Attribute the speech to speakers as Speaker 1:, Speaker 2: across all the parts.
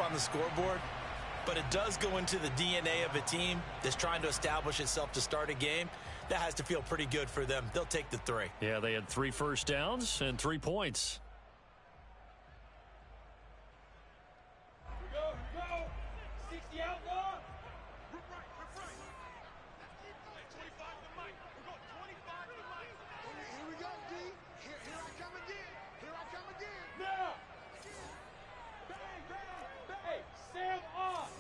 Speaker 1: on the scoreboard, but it does go into the DNA of a team that's trying to establish itself to start a game. That has to feel pretty good for them. They'll take the 3.
Speaker 2: Yeah, they had 3 first downs and 3 points.
Speaker 3: Here we go. 60 outlaw.
Speaker 4: Here we go, D. Here I come again. Here I come again.
Speaker 3: Now. Bang, bang, bang. Hey, Sam off.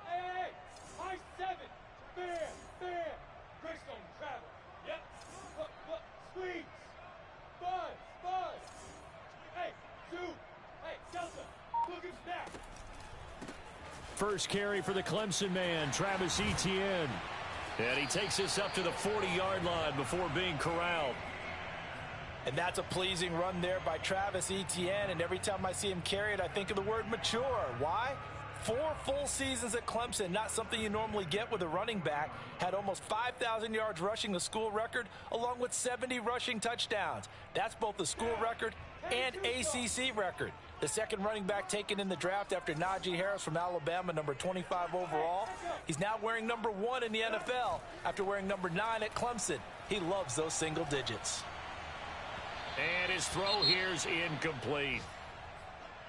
Speaker 3: Hey, high 7. Fair. Greystone travel. Yep. Look. Squeeze. Buzz. Hey, Zoom. Hey, Delta. Look him snap.
Speaker 2: First carry for the Clemson man, Travis Etienne. And he takes this up to the 40-yard line before being corralled.
Speaker 1: And that's a pleasing run there by Travis Etienne. And every time I see him carry it, I think of the word mature. Why? 4 full seasons at Clemson, not something you normally get with a running back. Had almost 5,000 yards rushing, the school record, along with 70 rushing touchdowns. That's both the school record and ACC record. The second running back taken in the draft after Najee Harris from Alabama, number 25 overall. He's now wearing number 1 in the NFL after wearing number 9 at Clemson. He loves those single digits.
Speaker 2: And his throw here's incomplete.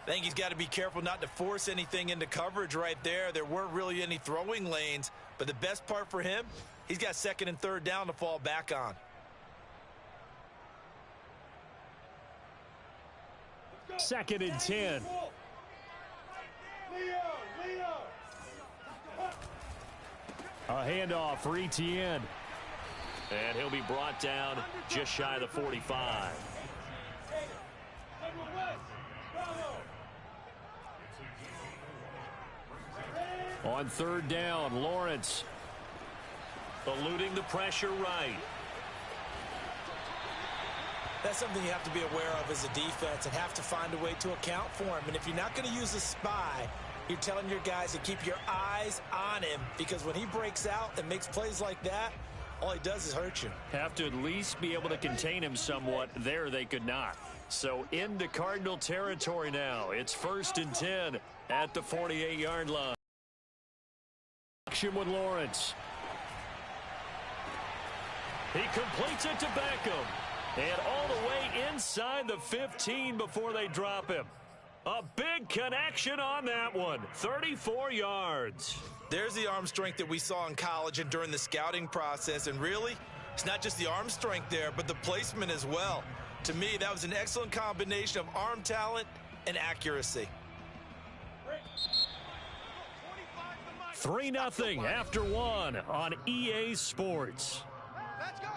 Speaker 1: I think he's got to be careful not to force anything into coverage right there. There weren't really any throwing lanes, but the best part for him, he's got 2nd and 3rd down to fall back on.
Speaker 2: Second and 10.
Speaker 3: Leo.
Speaker 2: A handoff for Etienne. And he'll be brought down just shy of the 45. On 3rd down, Lawrence eluding the pressure right.
Speaker 1: That's something you have to be aware of as a defense and have to find a way to account for him. And if you're not going to use a spy, you're telling your guys to keep your eyes on him, because when he breaks out and makes plays like that, all he does is hurt you.
Speaker 2: Have to at least be able to contain him somewhat. There they could not. So into Cardinal territory now. It's 1st and 10 at the 48-yard line. Action with Lawrence. He completes it to Beckham. And all the way inside the 15 before they drop him. A big connection on that one. 34 yards.
Speaker 1: There's the arm strength that we saw in college and during the scouting process. And really, it's not just the arm strength there, but the placement as well. To me, that was an excellent combination of arm talent and accuracy.
Speaker 2: 3-0 after 1 on EA Sports.
Speaker 4: Let's go.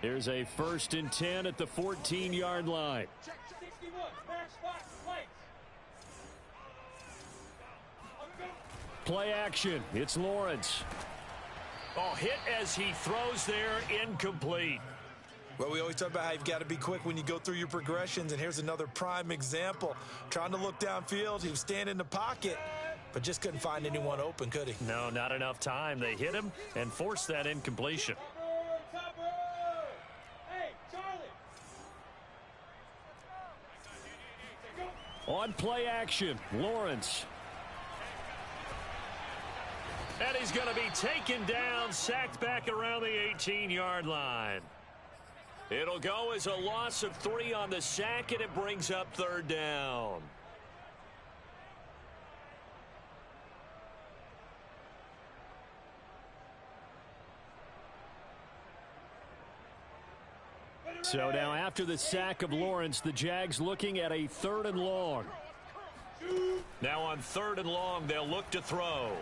Speaker 2: Here's a 1st and 10 at the 14-yard line.
Speaker 3: 61, match spot, flanks.
Speaker 2: Play action. It's Lawrence. Oh, hit as he throws there, incomplete.
Speaker 1: Well, we always talk about how you've got to be quick when you go through your progressions, and here's another prime example. Trying to look downfield, he was standing in the pocket, but just couldn't find anyone open, could he?
Speaker 2: No, not enough time. They hit him and forced that incompletion. On play action, Lawrence. And he's going to be taken down, sacked back around the 18-yard line. It'll go as a loss of 3 on the sack, and it brings up 3rd down. So now after the sack of Lawrence, the Jags looking at a 3rd and long. Now on 3rd and long, they'll look to throw.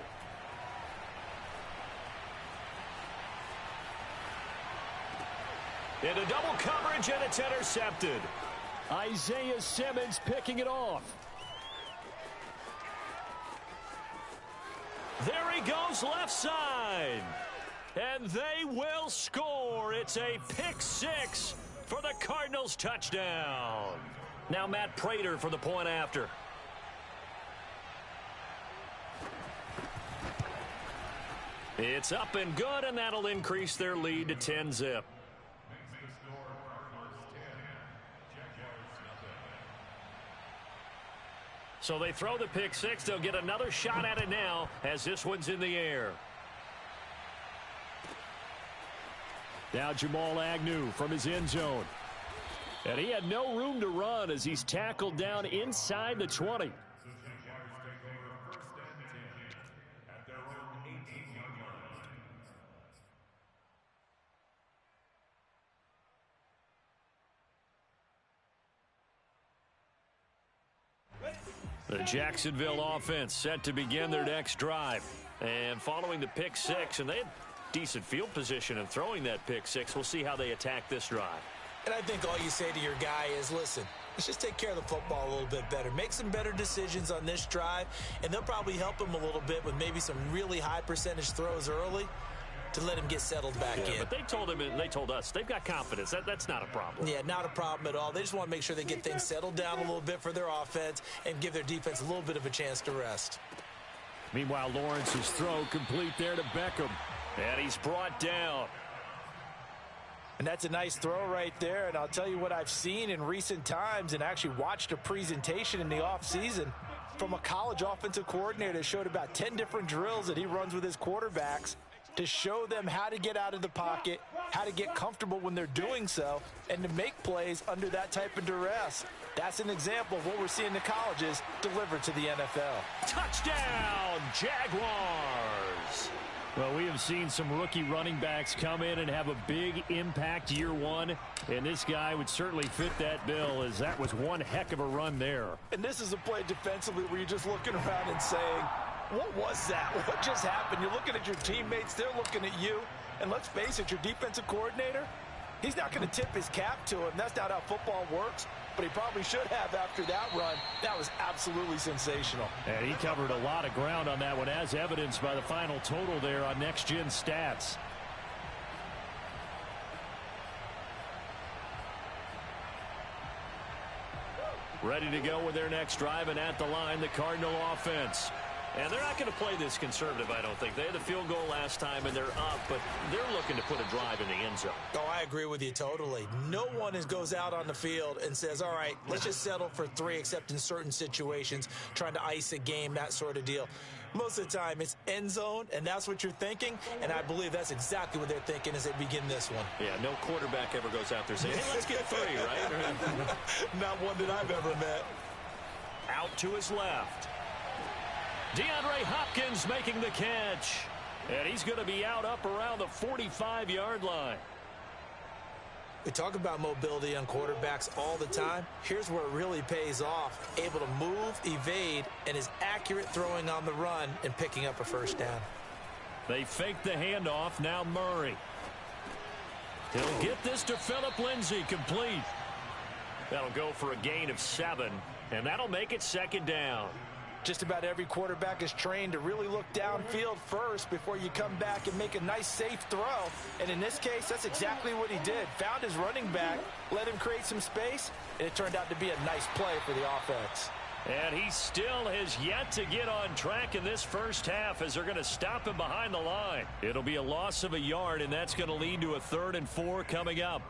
Speaker 2: Into double coverage, and it's intercepted. Isaiah Simmons picking it off. There he goes left side. And they will score. It's a pick 6 for the Cardinals touchdown. Now Matt Prater for the point after. It's up and good, and that'll increase their lead to 10-zip. So they throw the pick six. They'll get another shot at it now as this one's in the air. Now Jamal Agnew from his end zone. And he had no room to run as he's tackled down inside the 20. The Jacksonville offense set to begin their next drive. And following the pick six, and they had decent field position in throwing that pick six. We'll see how they attack this drive.
Speaker 1: And I think all you say to your guy is, listen, let's just take care of the football a little bit better. Make some better decisions on this drive, and they'll probably help him a little bit with maybe some really high percentage throws early to let him get settled back in.
Speaker 2: But they told him, and they told us, they've got confidence. That's not a problem.
Speaker 1: Yeah, not a problem at all. They just want to make sure they get things settled down a little bit for their offense and give their defense a little bit of a chance to rest.
Speaker 2: Meanwhile, Lawrence's throw complete there to Beckham. And he's brought down.
Speaker 1: And that's a nice throw right there. And I'll tell you what I've seen in recent times and actually watched a presentation in the offseason from a college offensive coordinator that showed about 10 different drills that he runs with his quarterbacks to show them how to get out of the pocket, how to get comfortable when they're doing so, and to make plays under that type of duress. That's an example of what we're seeing the colleges deliver to the NFL.
Speaker 2: Touchdown, Jaguars!
Speaker 5: Well, we have seen some rookie running backs come in and have a big impact year one, and this guy would certainly fit that bill, as that was one heck of a run there.
Speaker 1: And this is a play defensively where you're just looking around and saying, what was that? What just happened? You're looking at your teammates, they're looking at you, and let's face it, your defensive coordinator, he's not going to tip his cap to him. That's not how football works, but he probably should have after that run. That was absolutely sensational.
Speaker 5: And he covered a lot of ground on that one, as evidenced by the final total there on Next Gen Stats.
Speaker 2: Ready to go with their next drive, and at the line, the Cardinal offense. And they're not going to play this conservative, I don't think. They had the field goal last time, and they're up, but they're looking to put a drive in the end zone.
Speaker 1: Oh, I agree with you totally. No one goes out on the field and says, all right, let's just settle for 3, except in certain situations, trying to ice a game, that sort of deal. Most of the time, it's end zone, and that's what you're thinking, and I believe that's exactly what they're thinking as they begin this one.
Speaker 2: Yeah, no quarterback ever goes out there saying, hey, let's get 3, right?
Speaker 1: Not one that I've ever met.
Speaker 2: Out to his left. DeAndre Hopkins making the catch. And he's going to be out up around the 45-yard line.
Speaker 1: We talk about mobility on quarterbacks all the time. Here's where it really pays off. Able to move, evade, and is accurate throwing on the run and picking up a first down.
Speaker 2: They fake the handoff. Now Murray. He'll get this to Phillip Lindsay, complete. That'll go for a gain of 7, and that'll make it second down.
Speaker 1: Just about every quarterback is trained to really look downfield first before you come back and make a nice, safe throw. And in this case, that's exactly what he did. Found his running back, let him create some space, and it turned out to be a nice play for the offense.
Speaker 2: And he still has yet to get on track in this first half as they're going to stop him behind the line. It'll be a loss of a yard, and that's going to lead to a 3rd and 4 coming up.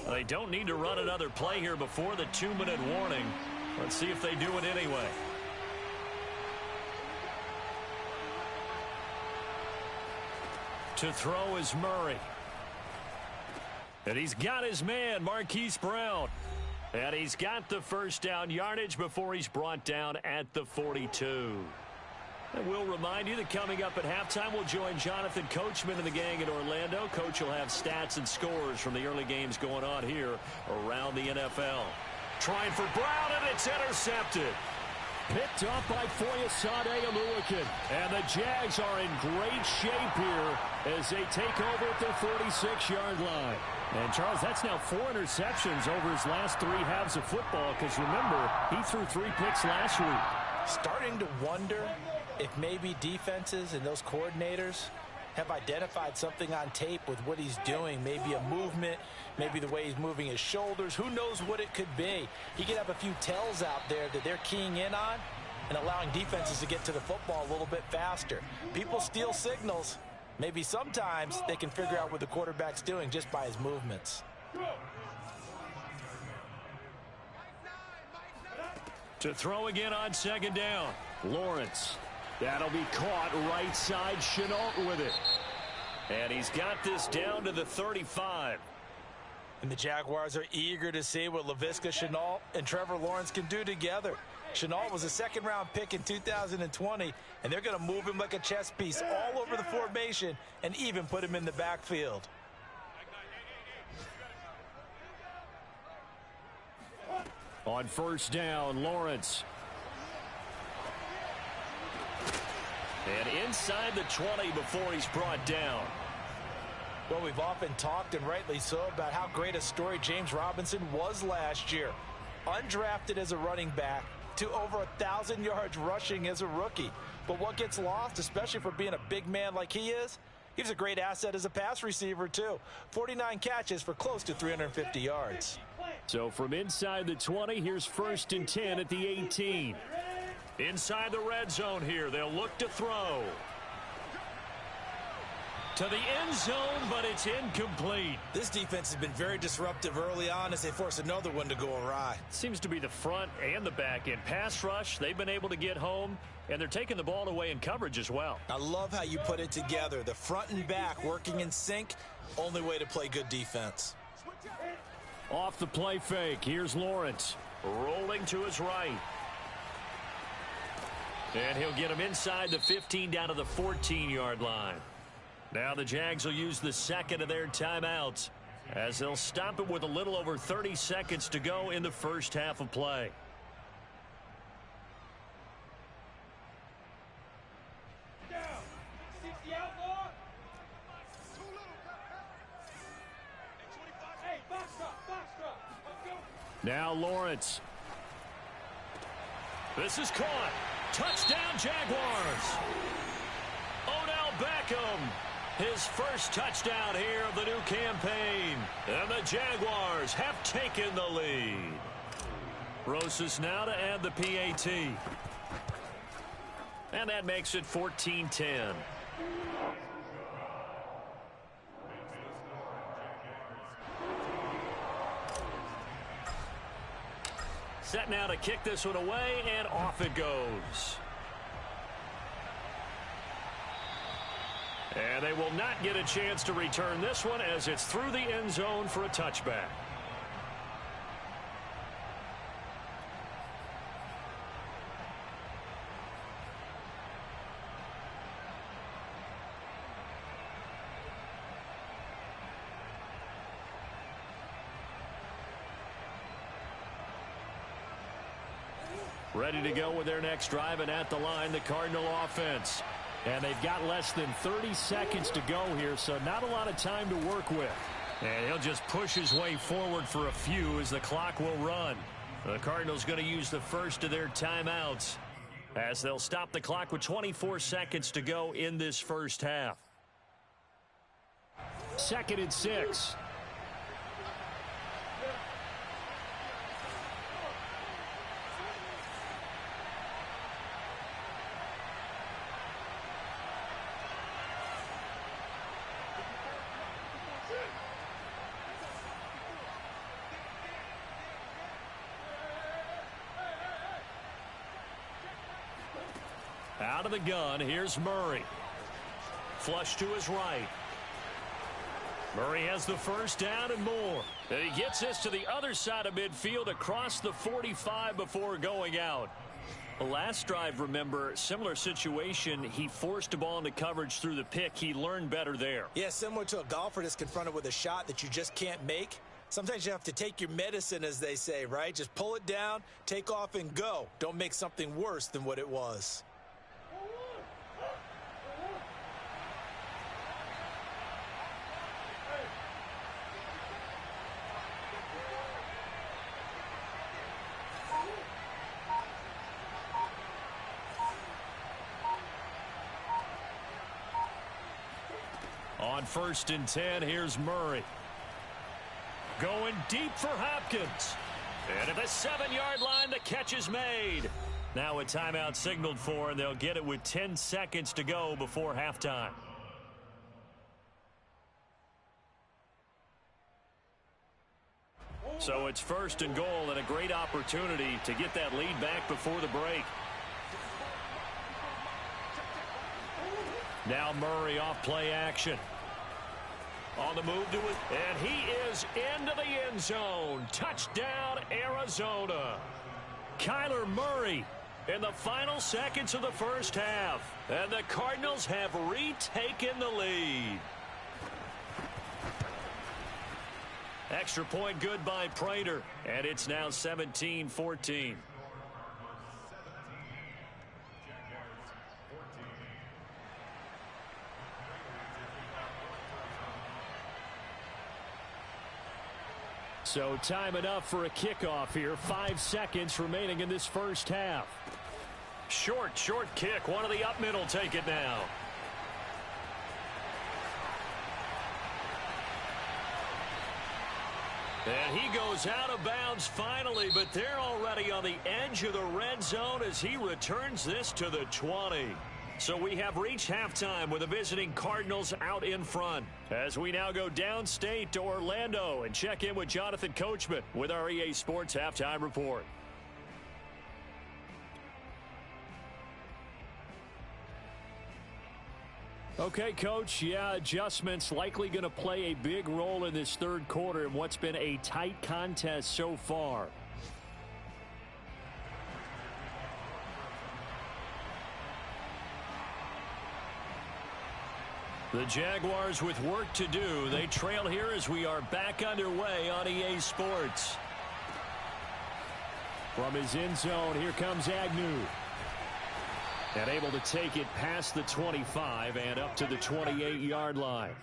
Speaker 2: They don't need to run another play here before the 2-minute warning. Let's see if they do it anyway. To throw is Murray. And he's got his man, Marquise Brown. And he's got the first down yardage before he's brought down at the 42. And we'll remind you that coming up at halftime, we'll join Jonathan Coachman and the gang in Orlando. Coach will have stats and scores from the early games going on here around the NFL. Trying for Brown, and it's intercepted.
Speaker 5: Picked up by Foyesade Aluakin. And the Jags are in great shape here as they take over at their 46-yard line. And, Charles, that's now 4 interceptions over his last 3 halves of football, because, remember, he threw 3 picks last week.
Speaker 1: Starting to wonder if maybe defenses and those coordinators have identified something on tape with what he's doing, maybe a movement, maybe the way he's moving his shoulders, who knows what it could be. He could have a few tells out there that they're keying in on and allowing defenses to get to the football a little bit faster. People steal signals. Maybe sometimes they can figure out what the quarterback's doing just by his movements.
Speaker 2: To throw again on second down.
Speaker 5: Lawrence. That'll be caught right side. Chenault with it.
Speaker 2: And he's got this down to the 35.
Speaker 1: And the Jaguars are eager to see what Laviska Shenault and Trevor Lawrence can do together. Shenault was a second-round pick in 2020, and they're going to move him like a chess piece all over the formation and even put him in the backfield.
Speaker 5: On first down, Lawrence.
Speaker 2: And inside the 20 before he's brought down.
Speaker 1: Well, we've often talked, and rightly so, about how great a story James Robinson was last year. Undrafted as a running back to over 1,000 yards rushing as a rookie. But what gets lost, especially for being a big man like he is, he's a great asset as a pass receiver, too. 49 catches for close to 350 yards.
Speaker 5: So from inside the 20, here's first and 10 at the 18.
Speaker 2: Inside the red zone here, they'll look to throw. To the end zone, but it's incomplete.
Speaker 1: This defense has been very disruptive early on as they force another one to go awry.
Speaker 2: Seems to be the front and the back end. Pass rush, they've been able to get home, and they're taking the ball away in coverage as well.
Speaker 1: I love how you put it together. The front and back working in sync, only way to play good defense.
Speaker 5: Off the play fake, here's Lawrence.
Speaker 2: Rolling to his right. And he'll get him inside the 15 down to the 14-yard line. Now the Jags will use the second of their timeouts as they'll stop it with a little over 30 seconds to go in the first half of play.
Speaker 5: Now Lawrence.
Speaker 2: This is caught. Touchdown Jaguars. Odell Beckham. His first touchdown here of the new campaign. And the Jaguars have taken the lead. Rosas now to add the PAT. And that makes it 14-10. Set now to kick this one away, and off it goes. And they will not get a chance to return this one as it's through the end zone for a touchback. Ready to go with their next drive, and at the line, the Cardinal offense.
Speaker 5: And they've got less than 30 seconds to go here, so not a lot of time to work with.
Speaker 2: And he'll just push his way forward for a few as the clock will run. The Cardinals going to use the first of their timeouts as they'll stop the clock with 24 seconds to go in this first half.
Speaker 5: 2nd and 6.
Speaker 2: Out of the gun, here's Murray. Flush to his right. Murray has the first down and more. And he gets this to the other side of midfield across the 45 before going out. The last drive, remember, similar situation. He forced a ball into coverage through the pick. He learned better there.
Speaker 1: Yeah, similar to a golfer that's confronted with a shot that you just can't make. Sometimes you have to take your medicine, as they say, right? Just pull it down, take off, and go. Don't make something worse than what it was.
Speaker 2: On 1st and 10, here's Murray. Going deep for Hopkins. And at the 7-yard line, the catch is made. Now a timeout signaled for, and they'll get it with 10 seconds to go before halftime. So it's 1st and goal, and a great opportunity to get that lead back before the break. Now Murray off play action. On the move to it, and he is into the end zone. Touchdown, Arizona. Kyler Murray in the final seconds of the first half. And the Cardinals have retaken the lead. Extra point good by Prater, and it's now 17-14. So time enough for a kickoff here. 5 seconds remaining in this first half. Short kick. One of the up middle take it now. And he goes out of bounds finally, but they're already on the edge of the red zone as he returns this to the 20. So we have reached halftime with the visiting Cardinals out in front. As we now go downstate to Orlando and check in with Jonathan Coachman with our EA Sports Halftime Report. Okay, Coach, adjustments likely going to play a big role in this third quarter in what's been a tight contest so far. The Jaguars with work to do. They trail here as we are back underway on EA Sports. From his end zone, here comes Agnew. And able to take it past the 25 and up to the 28-yard line.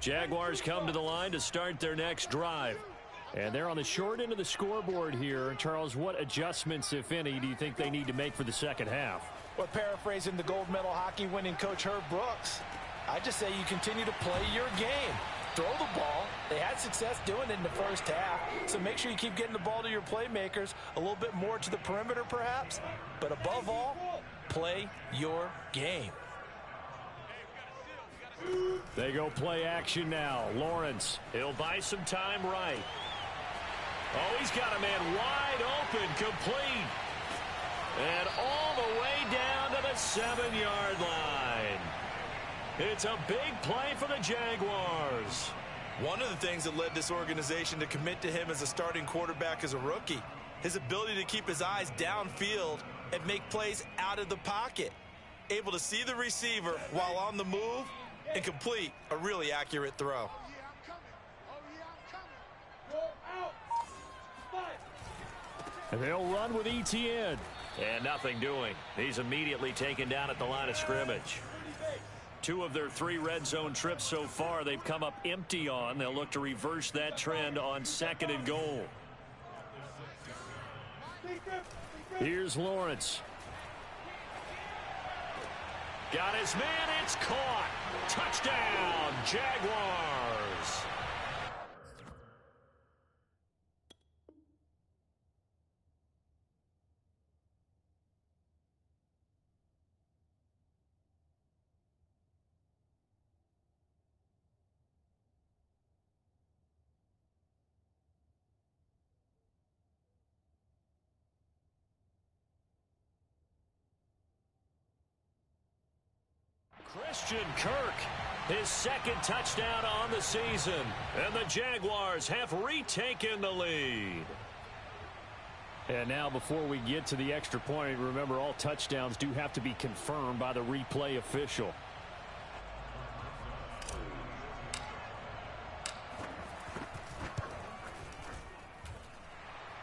Speaker 2: Jaguars come to the line to start their next drive. And they're on the short end of the scoreboard here. Charles, what adjustments, if any, do you think they need to make for the second half?
Speaker 1: Well, paraphrasing the gold medal hockey winning coach Herb Brooks, I just say you continue to play your game. Throw the ball. They had success doing it in the first half, so make sure you keep getting the ball to your playmakers, a little bit more to the perimeter perhaps, but above all, play your game.
Speaker 2: They go play action now. Lawrence, he'll buy some time right. Oh, he's got a man wide open, complete. And all the way down to the 7-yard line. It's a big play for the Jaguars.
Speaker 1: One of the things that led this organization to commit to him as a starting quarterback as a rookie, his ability to keep his eyes downfield and make plays out of the pocket. Able to see the receiver while on the move and complete a really accurate throw.
Speaker 2: And they'll run with ETN. And nothing doing. He's immediately taken down at the line of scrimmage. 2 of their 3 red zone trips so far they've come up empty on. They'll look to reverse that trend on 2nd and goal. Here's Lawrence. Got his man. It's caught. Touchdown, Jaguars. Christian Kirk, his 2nd touchdown on the season. And the Jaguars have retaken the lead. And now before we get to the extra point, remember all touchdowns do have to be confirmed by the replay official.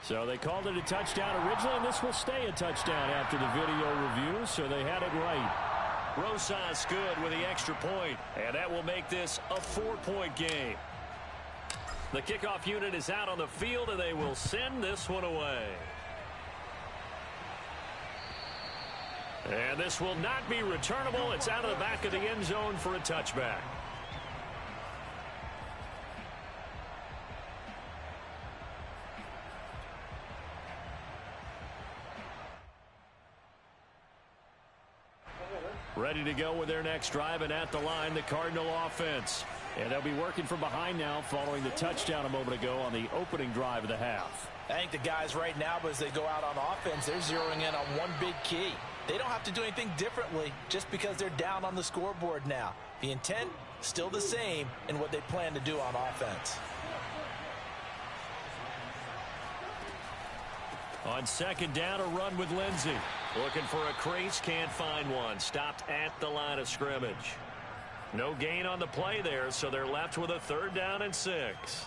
Speaker 2: So they called it a touchdown originally, and this will stay a touchdown after the video review, so they had it right. Rosas good with the extra point, and that will make this a 4-point game. The kickoff unit is out on the field, and they will send this one away. And this will not be returnable. It's out of the back of the end zone for a touchback. Ready to go with their next drive, and at the line, the Cardinal offense. And they'll be working from behind now following the touchdown a moment ago on the opening drive of the half.
Speaker 1: I think the guys right now, as they go out on offense, they're zeroing in on one big key. They don't have to do anything differently just because they're down on the scoreboard now. The intent, still the same in what they plan to do on offense.
Speaker 2: On second down, a run with Lindsey. Looking for a crease, can't find one. Stopped at the line of scrimmage. No gain on the play there, so they're left with a 3rd down and 6.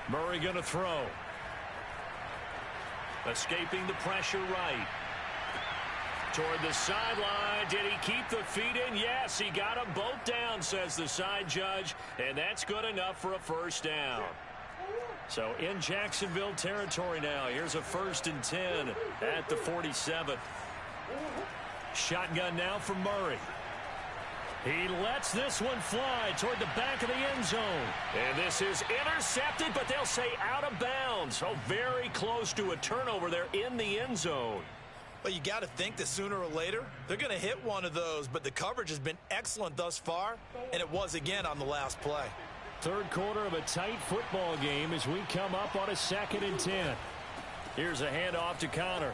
Speaker 2: Murray going to throw. Escaping the pressure right. Toward the sideline. Did he keep the feet in? Yes, he got them both down, says the side judge. And that's good enough for a 1st down. So in Jacksonville territory now. Here's a 1st and 10 at the 47. Shotgun now for Murray. He lets this one fly toward the back of the end zone. And this is intercepted, but they'll say out of bounds. Oh, very close to a turnover there in the end zone.
Speaker 1: Well, you got to think that sooner or later, they're going to hit one of those. But the coverage has been excellent thus far, and it was again on the last play.
Speaker 5: 3rd quarter of a tight football game as we come up on a 2nd and 10. Here's a handoff to Connor.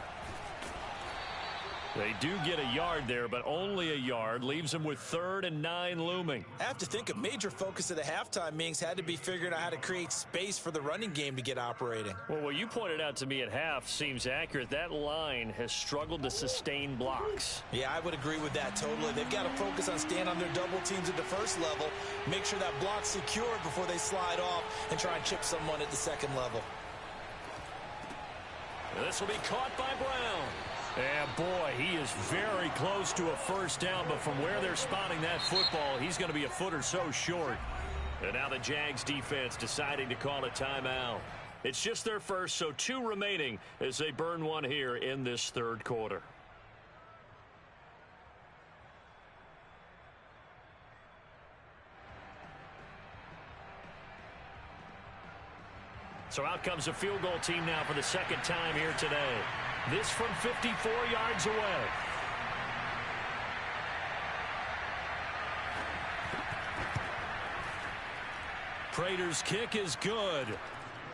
Speaker 5: They do get a yard there, but only a yard. Leaves them with 3rd and 9 looming.
Speaker 1: I have to think a major focus of the halftime meetings had to be figuring out how to create space for the running game to get operating.
Speaker 2: Well, what you pointed out to me at half seems accurate. That line has struggled to sustain blocks.
Speaker 1: Yeah, I would agree with that totally. They've got to focus on staying on their double teams at the 1st level, make sure that block's secured before they slide off and try and chip someone at the 2nd level.
Speaker 2: And this will be caught by Brown.
Speaker 5: And boy, he is very close to a 1st down, but from where they're spotting that football, he's going to be a foot or so short.
Speaker 2: And now the Jags defense deciding to call a timeout. It's just their first, so 2 remaining as they burn one here in this 3rd quarter. So out comes a field goal team now for the 2nd time here today. This from 54 yards away.
Speaker 5: Prater's kick is good.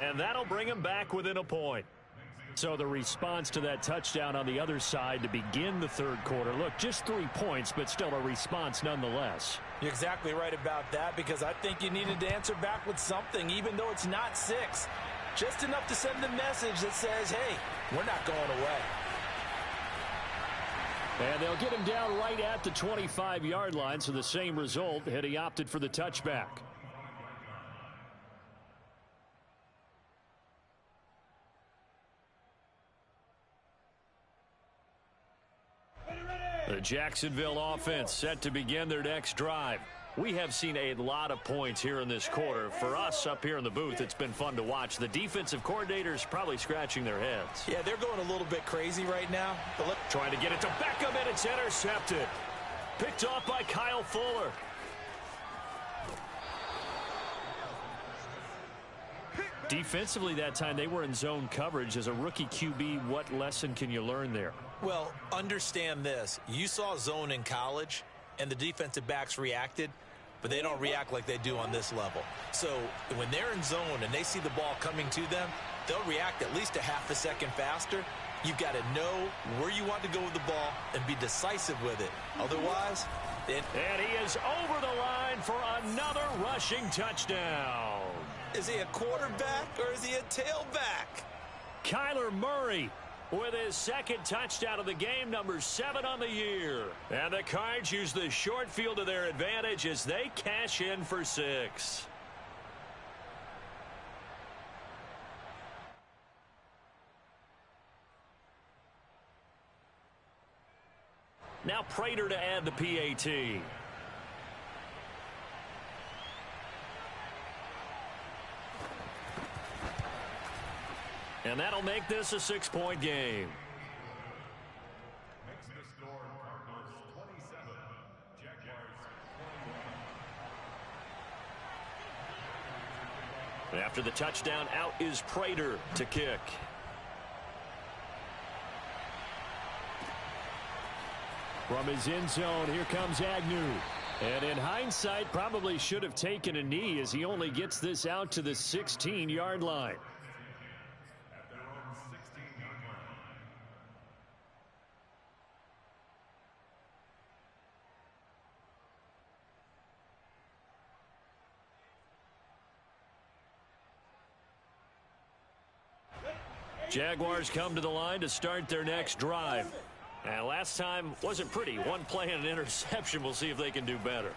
Speaker 2: And that'll bring him back within a point.
Speaker 5: So the response to that touchdown on the other side to begin the 3rd quarter. Look, just 3 points, but still a response nonetheless.
Speaker 1: You're exactly right about that, because I think you needed to answer back with something, even though it's not 6. Just enough to send the message that says, hey, we're not going away.
Speaker 5: And they'll get him down right at the 25-yard line, so the same result had he opted for the touchback. The Jacksonville offense set to begin their next drive. We have seen a lot of points here in this quarter. For us up here in the booth, it's been fun to watch. The defensive coordinators probably scratching their heads.
Speaker 1: Yeah, they're going a little bit crazy right now. But look,
Speaker 2: trying to get it to Beckham, and it's intercepted. Picked off by Kyle Fuller.
Speaker 5: Defensively that time, they were in zone coverage. As a rookie QB, what lesson can you learn there?
Speaker 1: Well, understand this. You saw zone in college, and the defensive backs reacted, but they don't react like they do on this level. So when they're in zone and they see the ball coming to them, they'll react at least a half a second faster. You've got to know where you want to go with the ball and be decisive with it. Otherwise,
Speaker 2: and he is over the line for another rushing touchdown.
Speaker 1: Is he a quarterback or is he a tailback?
Speaker 5: Kyler Murray
Speaker 2: with his second touchdown of the game, number 7 on the year. And the Cards use the short field to their advantage as they cash in for 6. Now Prater to add the PAT. And that'll make this a 6-point game.
Speaker 6: Makes the score Cardinals 27, Jaguars 21.
Speaker 2: After the touchdown, out is Prater to kick.
Speaker 5: From his end zone, here comes Agnew. And in hindsight, probably should have taken a knee as he only gets this out to the 16-yard line.
Speaker 6: At their own 16-yard line.
Speaker 2: Jaguars come to the line to start their next drive. And last time wasn't pretty. One play and an interception. We'll see if they can do better.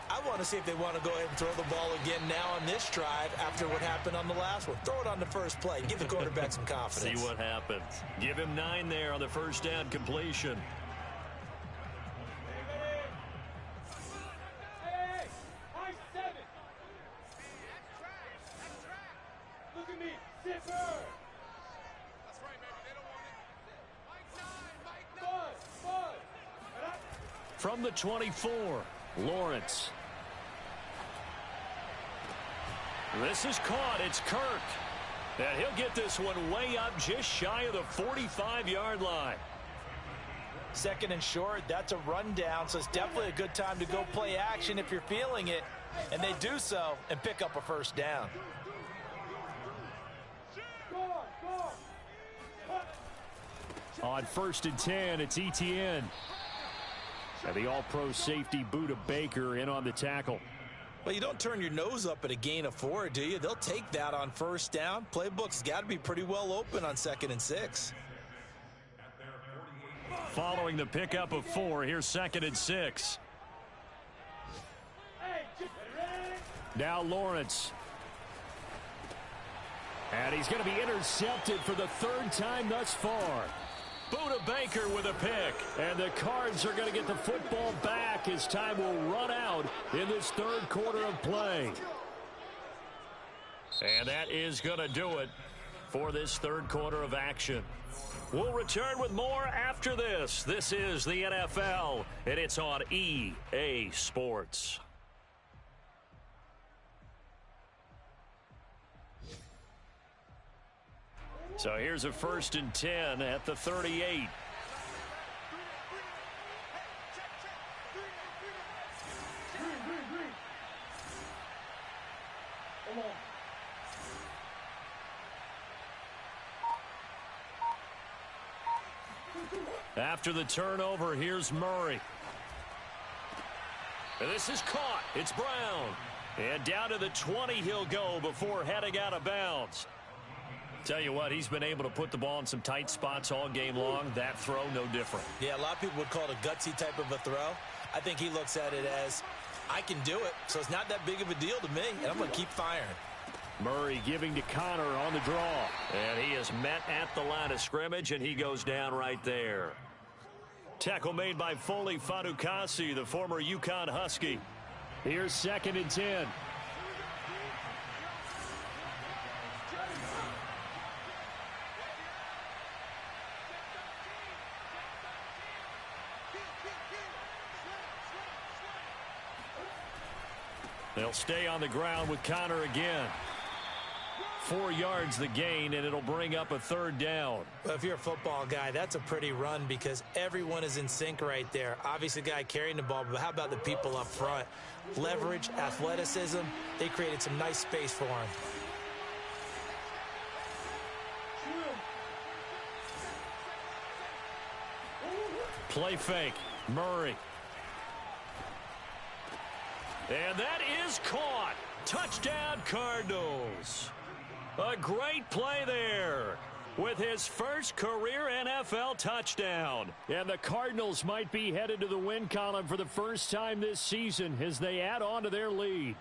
Speaker 1: I want to see if they want to go ahead and throw the ball again now on this drive after what happened on the last one. Throw it on the first play. Give the quarterback some confidence.
Speaker 2: See what happens. Give him 9 there on the first down completion.
Speaker 3: Hey, high 7. Look at me, zipper.
Speaker 4: That's right, baby. They don't want it. Mike 9, Mike 9.
Speaker 3: Bud.
Speaker 2: From the 24, Lawrence. This is caught. It's Kirk. And he'll get this one way up just shy of the 45-yard line.
Speaker 1: Second and short, that's a rundown, so it's definitely a good time to go play action if you're feeling it. And they do so and pick up a first down.
Speaker 5: On 1st and 10, it's Etienne. And the all-pro safety Buda Baker in on the tackle.
Speaker 1: Well, you don't turn your nose up at a gain of 4, do you? They'll take that on first down. Playbook's got to be pretty well open on 2nd and 6.
Speaker 2: Following the pickup of 4, here's 2nd and 6.
Speaker 5: Now Lawrence. And he's going to be intercepted for the 3rd time thus far.
Speaker 2: Buda Baker with a pick.
Speaker 5: And the Cards are going to get the football back as time will run out in this 3rd quarter of play.
Speaker 2: And that is going to do it for this 3rd quarter of action. We'll return with more after this. This is the NFL, and it's on EA Sports. So here's a 1st and 10 at the 38. After the turnover, here's Murray. And this is caught. It's Brown. And down to the 20 he'll go before heading out of bounds. Tell you what, he's been able to put the ball in some tight spots all game long. That throw, no different.
Speaker 1: Yeah, a lot of people would call it a gutsy type of a throw. I think he looks at it as, I can do it, so it's not that big of a deal to me, and I'm going to keep firing.
Speaker 5: Murray giving to Connor on the draw.
Speaker 2: And he is met at the line of scrimmage, and he goes down right there. Tackle made by Foley Fadukasi, the former UConn Husky.
Speaker 5: Here's 2nd and 10.
Speaker 2: They'll stay on the ground with Connor again. 4 yards the gain, and it'll bring up a 3rd down.
Speaker 1: Well, if you're a football guy, that's a pretty run because everyone is in sync right there. Obviously, the guy carrying the ball, but how about the people up front? Leverage, athleticism, they created some nice space for him.
Speaker 2: Play fake. Murray. And that is caught. Touchdown, Cardinals. A great play there. with his first career NFL touchdown.
Speaker 5: And the Cardinals might be headed to the win column for the first time this season as they add on to their lead.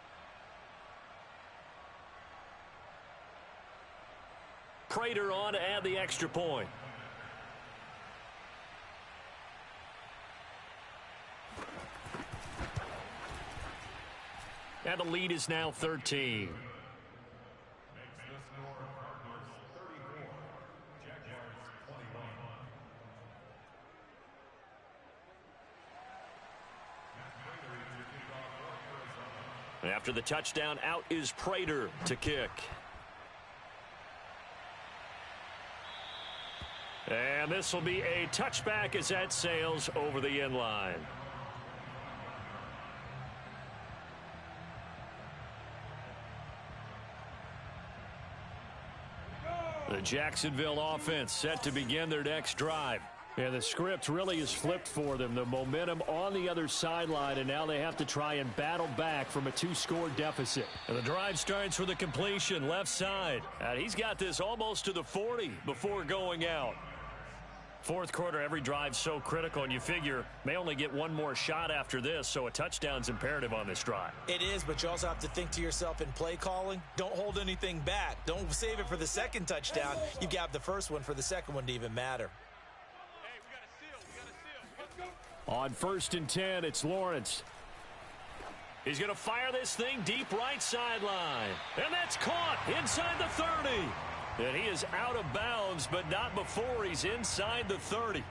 Speaker 2: Prater on to add the extra point. And the lead is now 13. After the touchdown, out is Prater to kick. And this will be a touchback as that sails over the end line. The Jacksonville offense set to begin their next drive.
Speaker 5: And the script really is flipped for them. The momentum on the other sideline, and now they have to try and battle back from a 2-score deficit.
Speaker 2: And the drive starts with a completion left side. And he's got this almost to the 40 before going out. Fourth quarter, every drive so critical, and you figure may only get one more shot after this, so a touchdown's imperative on this drive.
Speaker 1: It is, but you also have to think to yourself in play calling, don't hold anything back. Don't save it for the second touchdown. You got the first one for the second one to even matter.
Speaker 4: Hey, we got a seal. Let's go.
Speaker 5: On 1st and 10, it's Lawrence.
Speaker 2: He's going to fire this thing deep right sideline. And that's caught inside the 30. And he is out of bounds, but not before he's inside the 30.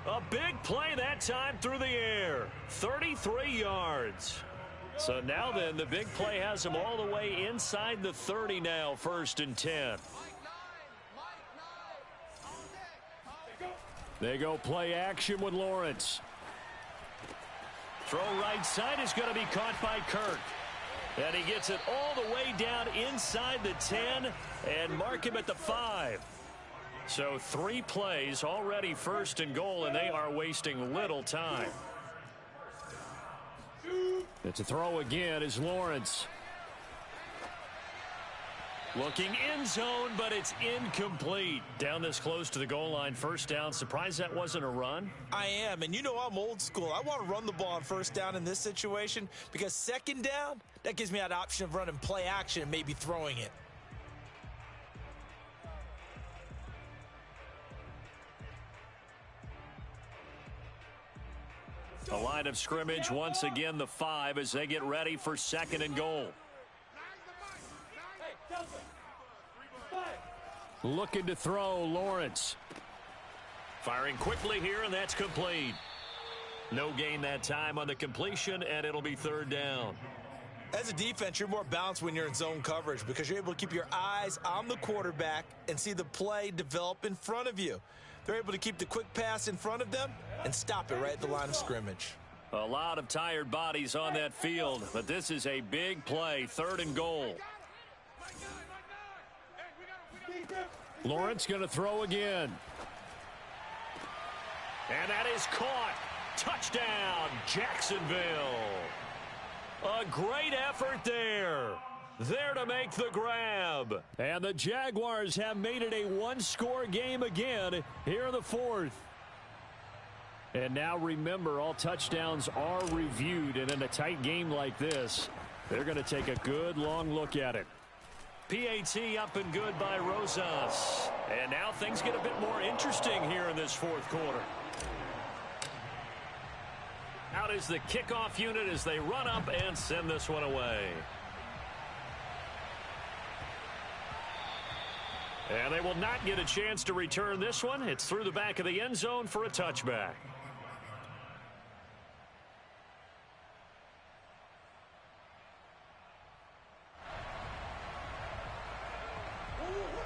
Speaker 2: A big play that time through the air. 33 yards. So now then, the big play has him all the way inside the 30 now, 1st and 10.
Speaker 5: They go play action with Lawrence.
Speaker 2: Throw right side is going to be caught by Kirk. And he gets it all the way down inside the 10 and mark him at the 5. So 3 plays already 1st and goal, and they are wasting little time.
Speaker 5: It's a throw again is Lawrence.
Speaker 2: Looking end zone, but it's incomplete. Down this close to the goal line, 1st down. Surprised that wasn't a run?
Speaker 1: I am, and you know I'm old school. I want to run the ball on 1st down in this situation because 2nd down, that gives me that option of running play action and maybe throwing it.
Speaker 2: A line of scrimmage, once again the 5 as they get ready for 2nd and goal.
Speaker 5: Looking to throw, Lawrence.
Speaker 2: Firing quickly here, and that's complete. No gain that time on the completion, and it'll be 3rd down.
Speaker 1: As a defense, you're more balanced when you're in zone coverage because you're able to keep your eyes on the quarterback and see the play develop in front of you. They're able to keep the quick pass in front of them and stop it right at the line of scrimmage.
Speaker 2: A lot of tired bodies on that field, but this is a big play, 3rd and goal.
Speaker 5: Lawrence going to throw again.
Speaker 2: And that is caught. Touchdown, Jacksonville. A great effort there. There to make the grab.
Speaker 5: And the Jaguars have made it a 1-score game again here in the 4th. And now remember, all touchdowns are reviewed, and in a tight game like this, they're going to take a good long look at it.
Speaker 2: PAT up and good by Rosas. And now things get a bit more interesting here in this 4th quarter. Out is the kickoff unit as they run up and send this one away. And they will not get a chance to return this one. It's through the back of the end zone for a touchback.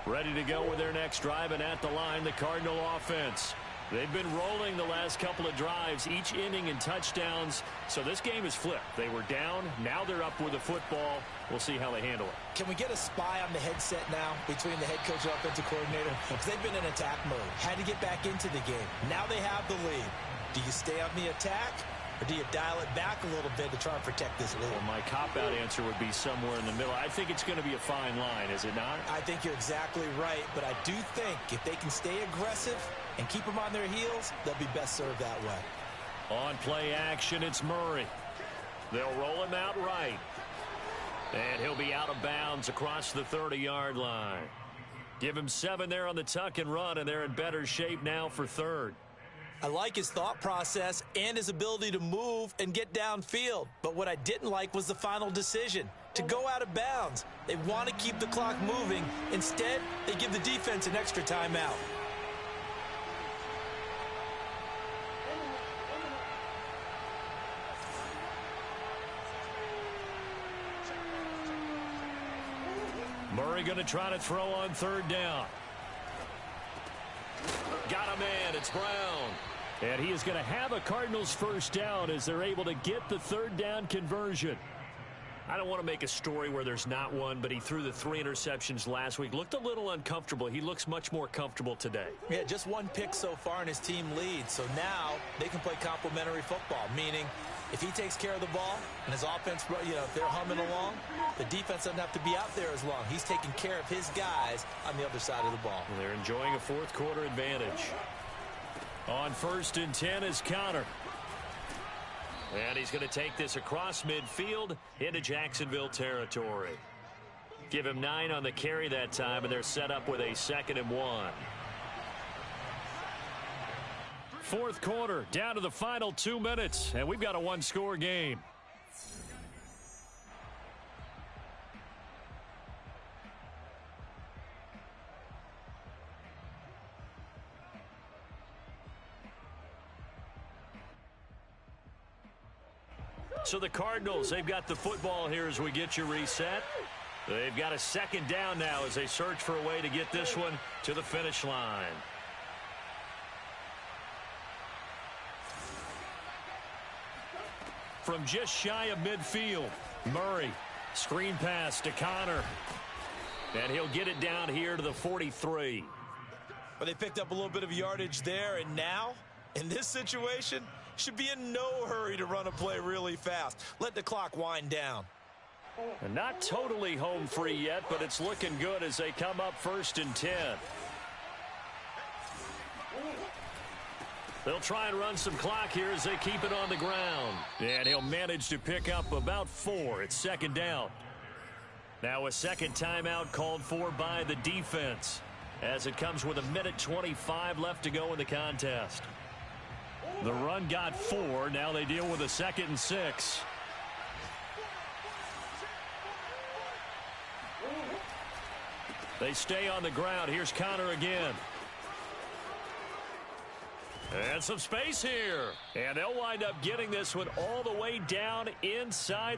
Speaker 2: Ready to go with their next drive, and at the line, the Cardinal offense. They've been rolling the last couple of drives, each inning in touchdowns, so this game is flipped. They were down, now they're up with the football. We'll see how they handle it.
Speaker 1: Can we get a spy on the headset now between the head coach and offensive coordinator? Because they've been in attack mode. Had to get back into the game. Now they have the lead. Do you stay on the attack, Or do you dial it back a little bit to try and protect this lead?
Speaker 2: Well, my cop-out answer would be somewhere in the middle. I think it's going to be a fine line, is it not?
Speaker 1: I think you're exactly right, but I do think if they can stay aggressive and keep them on their heels, they'll be best served that way.
Speaker 2: On play action, it's Murray. They'll roll him out right. And he'll be out of bounds across the 30-yard line. Give him 7 there on the tuck and run, and they're in better shape now for third.
Speaker 1: I like his thought process and his ability to move and get downfield. But what I didn't like was the final decision, to go out of bounds. They want to keep the clock moving. Instead, they give the defense an extra timeout.
Speaker 2: Murray going to try to throw on third down. Got a man. It's Brown.
Speaker 5: And he is going to have a Cardinals first down as they're able to get the third down conversion.
Speaker 2: I don't want to make a story where there's not one, but he threw the 3 interceptions last week. Looked a little uncomfortable. He looks much more comfortable today.
Speaker 1: Yeah, just 1 pick so far and his team leads. So now they can play complementary football, meaning if he takes care of the ball and his offense, if they're humming along, the defense doesn't have to be out there as long. He's taking care of his guys on the other side of the ball.
Speaker 2: Well, they're enjoying a fourth quarter advantage.
Speaker 5: On 1st and 10 is Connor.
Speaker 2: And he's going to take this across midfield into Jacksonville territory. Give him 9 on the carry that time, and they're set up with a 2nd and 1.
Speaker 5: Fourth quarter, down to the final 2 minutes, and we've got a 1-score game.
Speaker 2: So the Cardinals, they've got the football here as we get you reset. They've got a 2nd down now as they search for a way to get this one to the finish line.
Speaker 5: From just shy of midfield, Murray, screen pass to Connor.
Speaker 2: And he'll get it down here to the 43.
Speaker 1: But they picked up a little bit of yardage there, and now, in this situation, should be in no hurry to run a play really fast. Let the clock wind down.
Speaker 5: And not totally home free yet, but it's looking good as they come up 1st and 10.
Speaker 2: They'll try and run some clock here as they keep it on the ground.
Speaker 5: And he'll manage to pick up about 4. It's 2nd down.
Speaker 2: Now a 2nd timeout called for by the defense as it comes with 1:25 left to go in the contest.
Speaker 5: The run got 4. Now they deal with a 2nd and 6. They stay on the ground. Here's Connor again.
Speaker 2: And some space here.
Speaker 5: And they'll wind up getting this one all the way down inside